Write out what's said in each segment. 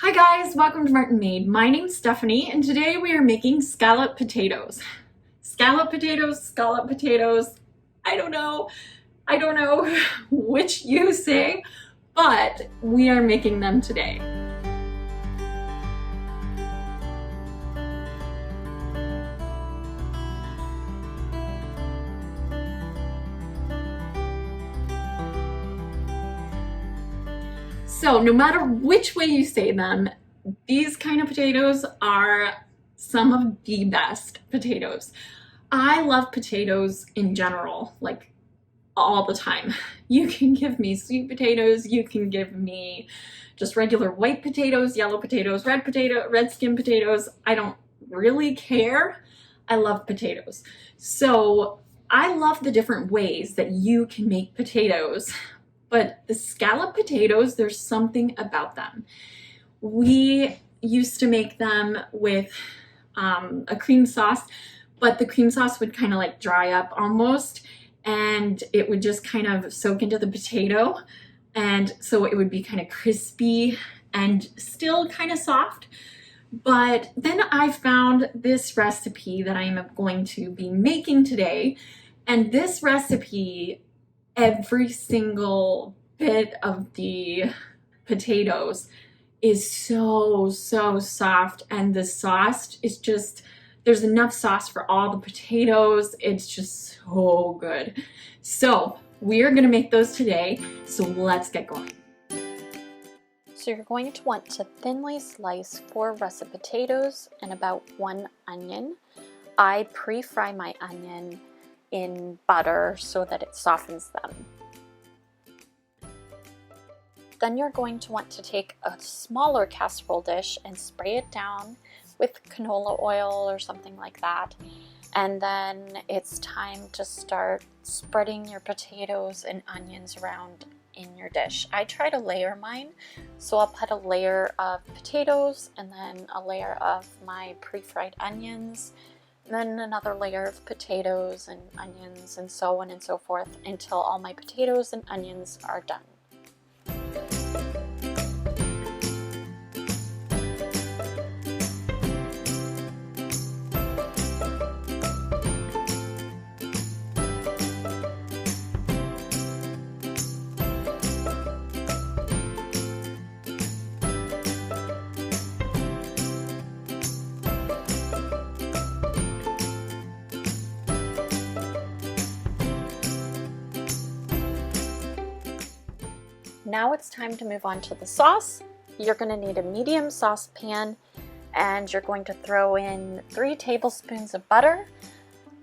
Hi guys, welcome to Martinmade. My name's Stephanie and today we are making scalloped potatoes. Scalloped potatoes, I don't know which you say, but we are making them today. So no matter which way you say them, these kind of potatoes are some of the best potatoes. I love potatoes in general, like all the time. You can give me sweet potatoes, you can give me just regular white potatoes, yellow potatoes, red skin potatoes. I don't really care. I love potatoes. So I love the different ways that you can make potatoes. But the scalloped potatoes, there's something about them. We used to make them with a cream sauce, but the cream sauce would kind of like dry up almost, and it would just kind of soak into the potato. And so it would be kind of crispy and still kind of soft. But then I found this recipe that I am going to be making today. And this recipe, every single bit of the potatoes is so soft, and the sauce is just, there's enough sauce for all the potatoes. It's just so good. So we're gonna make those today, so let's get going. So you're going to want to thinly slice 4 russet potatoes and about 1 onion. I pre-fry my onion in butter so that it softens them. Then you're going to want to take a smaller casserole dish and spray it down with canola oil or something like that. And then it's time to start spreading your potatoes and onions around in your dish. I try to layer mine, so I'll put a layer of potatoes and then a layer of my pre-fried onions, then another layer of potatoes and onions, and so on and so forth until all my potatoes and onions are done. Now it's time to move on to the sauce. You're going to need a medium saucepan, and you're going to throw in 3 tablespoons of butter.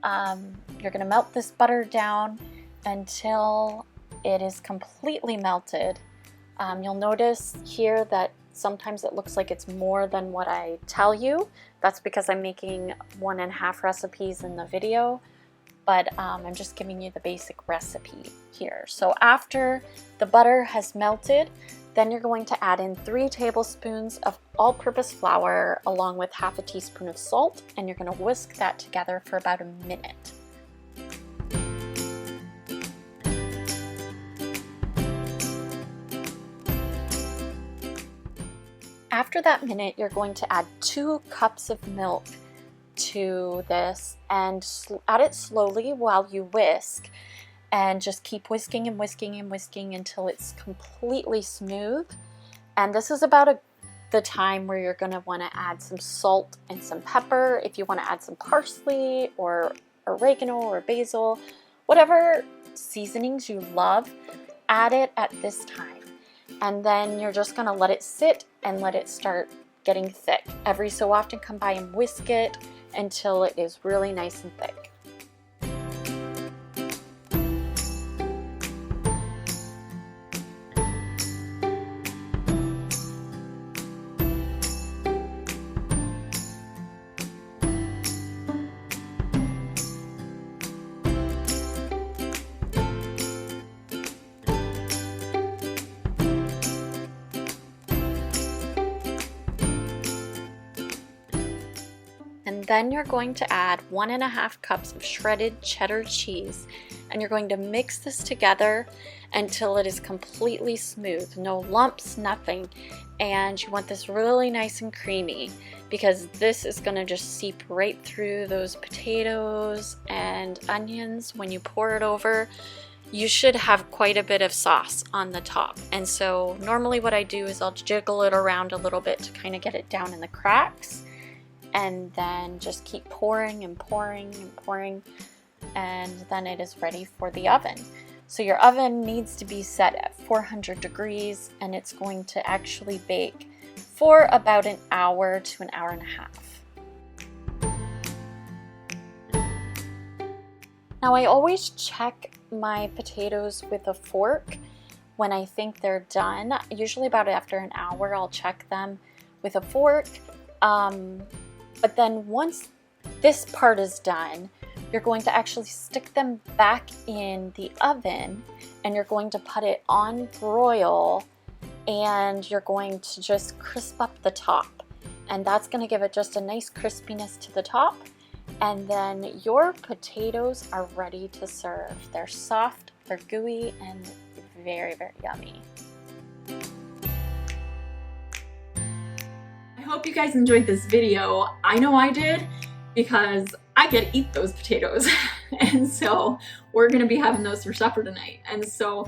You're going to melt this butter down until it is completely melted. You'll notice here that sometimes it looks like it's more than what I tell you. That's because I'm making 1.5 recipes in the video. But I'm just giving you the basic recipe here. So after the butter has melted, then you're going to add in 3 tablespoons of all-purpose flour along with half a teaspoon of salt, and you're going to whisk that together for about a minute. After that minute, you're going to add 2 cups of milk to this and add it slowly while you whisk, and just keep whisking and whisking and whisking until it's completely smooth. And this is about the time where you're going to want to add some salt and some pepper. If you want to add some parsley or oregano or basil, whatever seasonings you love, add it at this time. And then you're just going to let it sit and let it start getting thick. Every so often come by and whisk it until it is really nice and thick. And then you're going to add 1.5 cups of shredded cheddar cheese. and you're going to mix this together until it is completely smooth, no lumps, nothing. And you want this really nice and creamy, because this is going to just seep right through those potatoes and onions when you pour it over. You should have quite a bit of sauce on the top. And so normally what I do is I'll jiggle it around a little bit to kind of get it down in the cracks, and then just keep pouring and pouring and pouring, and then it is ready for the oven. So your oven needs to be set at 400 degrees, and it's going to actually bake for about an hour to an hour and a half. Now I always check my potatoes with a fork when I think they're done. Usually about after an hour I'll check them with a fork. But then once this part is done, you're going to actually stick them back in the oven, and you're going to put it on broil, and you're going to just crisp up the top. And that's going to give it just a nice crispiness to the top. And then your potatoes are ready to serve. They're soft, they're gooey, and very, very yummy. I hope you guys enjoyed this video. I know I did, because I get to eat those potatoes. And so we're gonna be having those for supper tonight. And so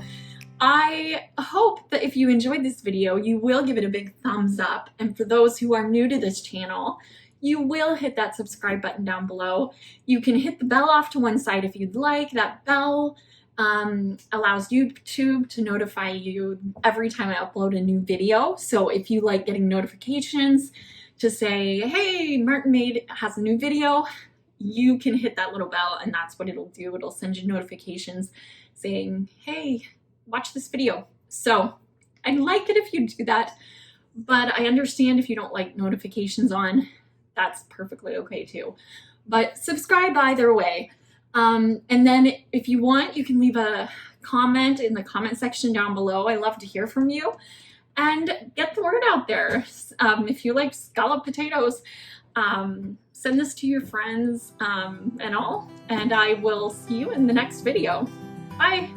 I hope that if you enjoyed this video, you will give it a big thumbs up. And for those who are new to this channel, you will hit that subscribe button down below. You can hit the bell off to one side if you'd like. That bell allows YouTube to notify you every time I upload a new video. So if you like getting notifications to say, hey, Martinmade has a new video, you can hit that little bell, and that's what it'll do. It'll send you notifications saying, hey, watch this video. So I'd like it if you do that, but I understand if you don't like notifications on. That's perfectly okay too. But subscribe either way. And then if you want, you can leave a comment in the comment section down below. I love to hear from you, and get the word out there. If you like scalloped potatoes, send this to your friends and all, and I will see you in the next video. Bye.